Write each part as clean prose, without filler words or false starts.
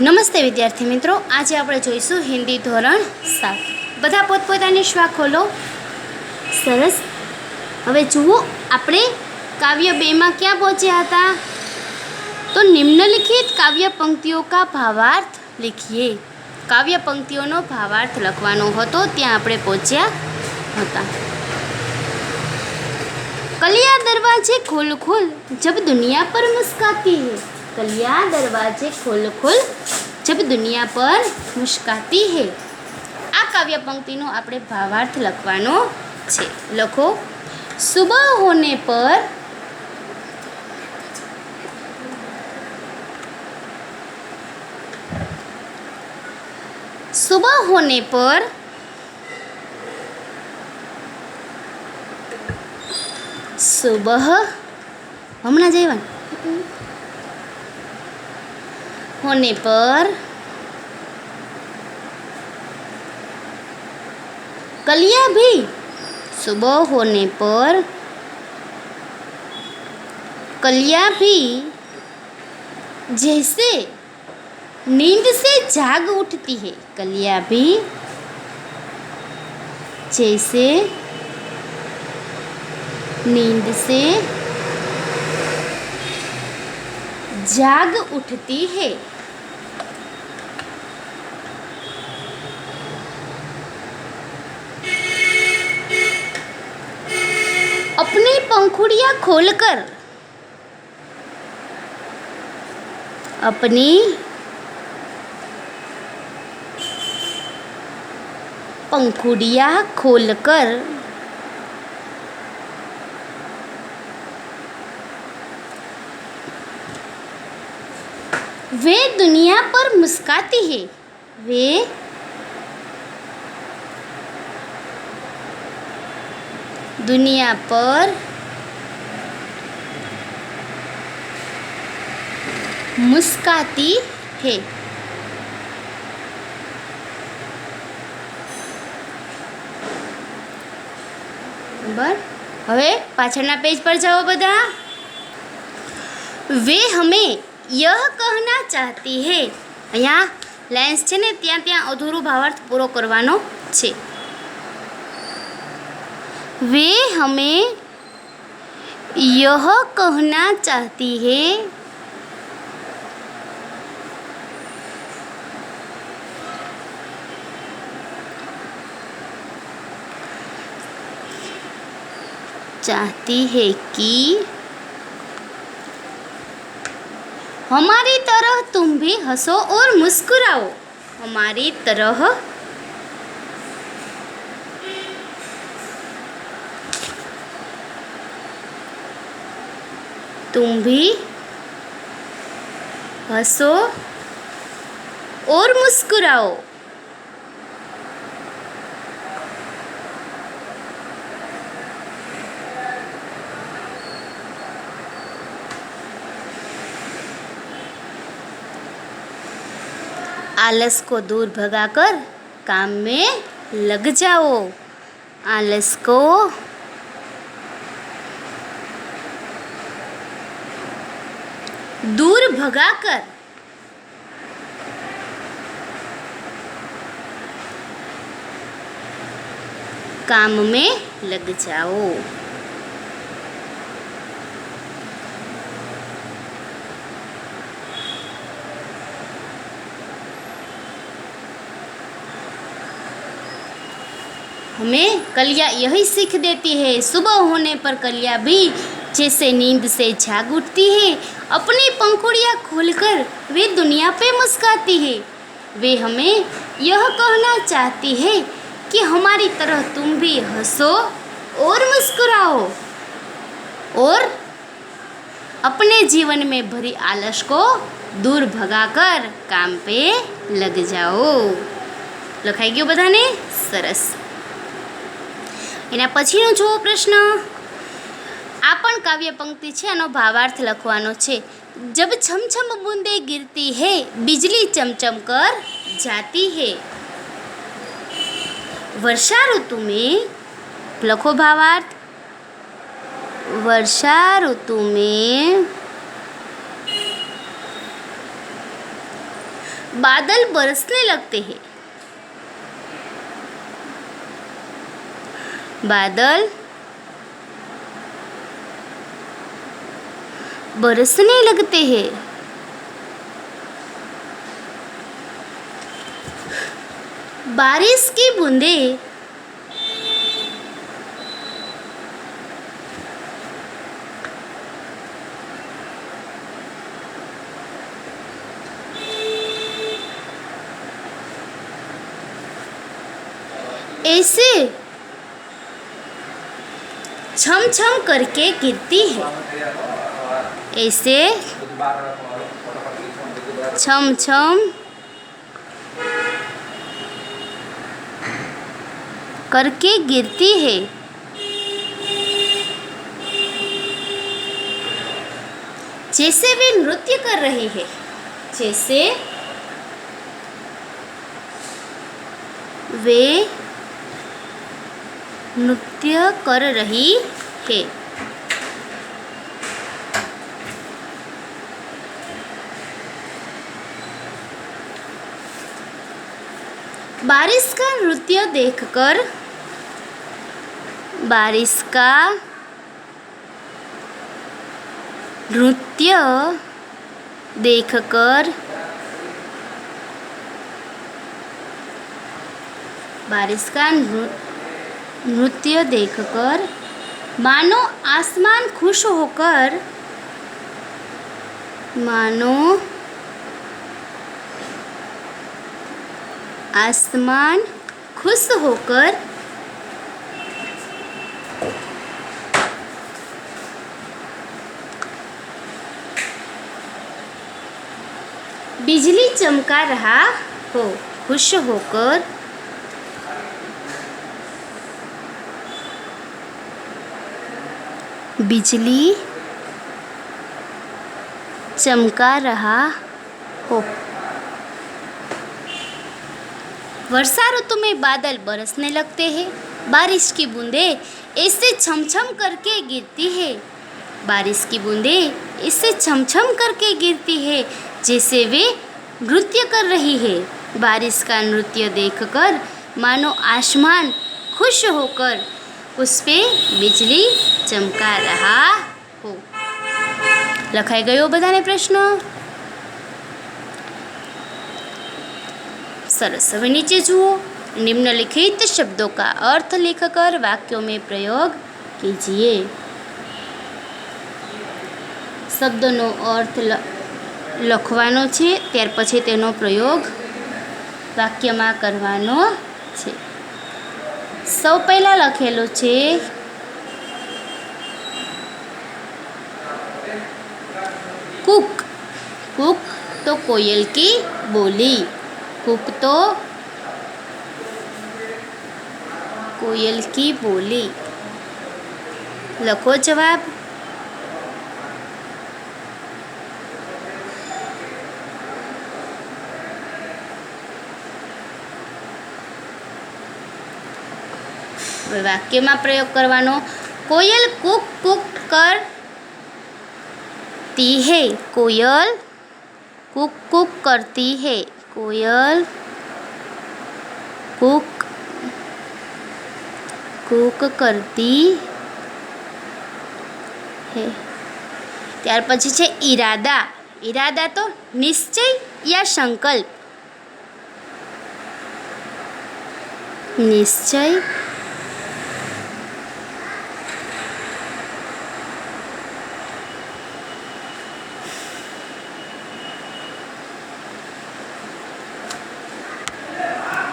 નમસ્તે વિદ્યાર્થી મિત્રો, આજે આપણે જોઈશું હિન્દી ધોરણ 7। બધા પોતપોતાની શ્વાસ ખોલો। સરસ। હવે જુઓ, આપણે કાવ્ય 2 માં ક્યાં પહોંચ્યા હતા? તો નિમ્નલિખિત કાવ્ય પંક્તિઓ કા ભાવાર્થ लिखिए। કાવ્ય પંક્તિઓનો ભાવાર્થ લખવાનો હતો, ત્યાં આપણે પહોંચ્યા હતા। कलियाँ दरवाजे खोल खोल जब दुनिया पर मुस्काती है। कलियाँ दरवाजे खोल खोल जब दुनिया पर मुस्काती है। આ કાવ્ય પંક્તિનો આપણે ભાવાર્થ લખવાનો છે। લખો, સુબહ હોને પર सुबह होने पर सुबह हमना जीवन होने पर कलियां भी सुबह होने पर कलियां भी जैसे नींद से जाग उठती है। कलियां भी जैसे नींद से जाग उठती है। अपनी पंखुड़ियां खोलकर अपनी पंखुड़ियां खोलकर वे दुनिया पर मुस्काती है। वे दुनिया पर मुस्काती है। बराबर। હવે પાછળના પેજ પર જાઓ બધા। वे हमें यह कहना चाहती है। અહીંયા લાઇન્સ છે ને, ત્યાં ત્યાં અધૂરું ભાવાર્થ પૂરો કરવાનો છે। वे हमें यह कहना चाहती है कि हमारी तरह तुम भी हंसो और मुस्कुराओ। हमारी तरह तुम भी हंसो और मुस्कुराओ। आलस को दूर भगाकर काम में लग जाओ। आलस को दूर भगाकर काम में लग जाओ। हमें कलियां यही सीख देती है। सुबह होने पर कलियां भी जैसे नींद से जाग उठती है। अपनी पंखुड़ियां खोलकर वे दुनिया पे मुस्काती है। वे हमें यह कहना चाहती है कि हमारी तरह तुम भी हंसो और मुस्कुराओ और अपने जीवन में भरी आलस को दूर भगाकर काम पे लग जाओ। लखाई गयो बधाने? सरस। एना पछीनो जो प्रश्न, आ पण काव्य पंक्ति छे, आनो भावार्थ लखवानो छे। जब छम छम बूंदे गिरती है, बिजली चमचम कर जाती है। वर्षा ऋतु में लखो भावार्थ। वर्षा ऋतु में बादल बरसने लगते हैं। बादल बरसने लगते हैं। बारिश की बूंदें ऐसे छम छम करके गिरती है। ऐसे छम छम करके गिरती है। जैसे वे नृत्य कर रही है। जैसे वे नृत्य कर रही है। बारिश का नृत्य देखकर, बारिश का नृत्य देखकर, बारिश का नृत्य देखकर मानो आसमान खुश होकर, मानो आसमान खुश होकर बिजली चमका रहा हो। खुश होकर बिजली चमका रहा हो। वर्षा ऋतु में बादल बरसने लगते हैं। बारिश की बूंदें ऐसे छमछम करके गिरती है। बारिश की बूंदें ऐसे छमछम करके गिरती है जैसे वे नृत्य कर रही है। बारिश का नृत्य देखकर मानो आसमान खुश होकर उस पे बिजली चमका रहा हो। લખાઈ ગયો બધાને પ્રશ્ન? सरस। હવે नीचे જુઓ। निम्नलिखित शब्दों का अर्थ लिखकर वाक्यों में प्रयोग कीजिए। શબ્દોનો અર્થ લખવાનો છે, ત્યાર પછી તેનો પ્રયોગ વાક્યમાં કરવાનો છે। સૌ પહેલા લખેલું છે कुक। कुक तो कोयल की बोली। कुक तो कोयल की बोली। लखो जवाब। वाक्य में प्रयोग करवानो। कोयल कुक कुक करती है। कोयल कुक कुक करती है। कोयल कुक कुक करती है। त्यार पछी छे इरादा। इरादा तो निश्चय या संकल्प। निश्चय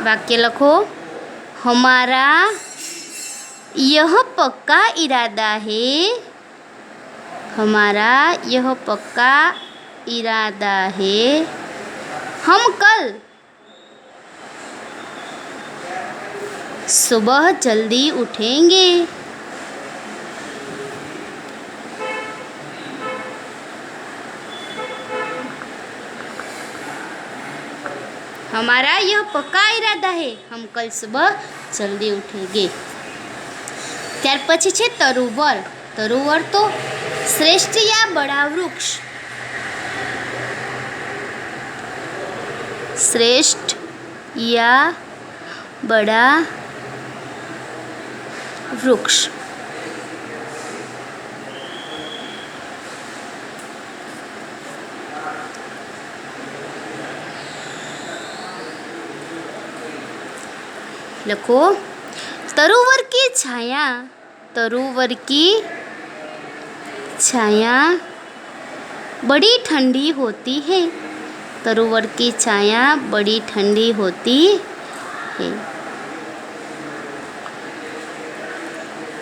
वाक्य लखो। हमारा यह पक्का इरादा है। हमारा यह पक्का इरादा है। हम कल सुबह जल्दी उठेंगे। हमारा यह पक्का इरादा है। हम कल सुबह जल्दी उठेंगे। त्यार पछी छे तरुवर। तरुवर तो श्रेष्ठ या बड़ा वृक्ष। श्रेष्ठ या बड़ा वृक्ष। लखो तरुवर की छाया, तरुवर की छाया बड़ी ठंडी होती है, तरुवर की छाया बड़ी ठंडी होती है।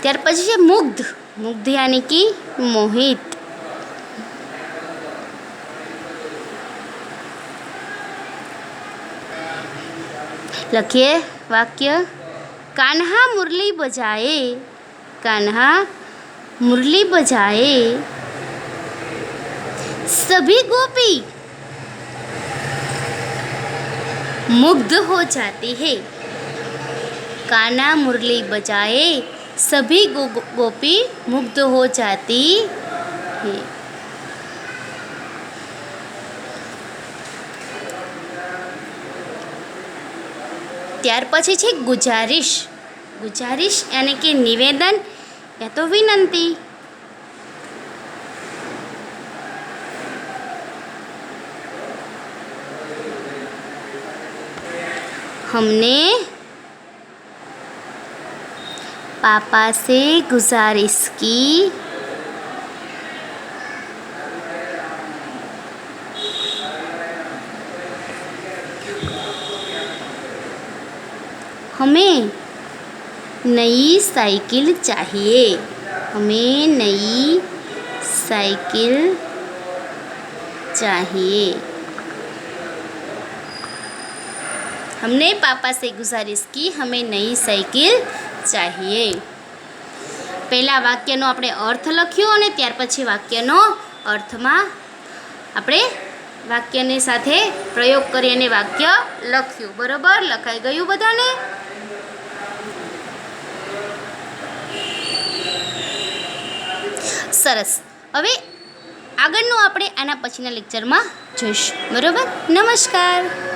ત્યાર પછી છે મુગ્ધ, મુગ્ધ यानी कि मोहित। लखिए वाक्य, कान्हा मुरली बजाए, कान्हा मुरली बजाए सभी गोपी मुग्ध हो जाती है। कान्हा मुरली बजाए सभी गोपी मुग्ध हो जाती है। ત્યાર પછી છે ગુજારિશ, गुजारिश यानी कि निवेदन या तो विनंती। हमने पापा से गुजारिश की हमें नई साइकिल चाहिए, हमें नई साइकिल चाहिए। हमने पापा से गुजारिश की, हमें नई साइकिल चाहिए। पहला वाक्यनो આપણે અર્થ લખ્યો અને ત્યાર પછી વાક્યનો અર્થમાં આપણે વાક્યની સાથે પ્રયોગ કરી અને વાક્ય લખ્યું। બરોબર, લખાઈ ગયું બધાને? સરસ। હવે આગળનું આપણે આના પછીના લેક્ચરમાં જોઈશું। બરોબર, નમસ્કાર।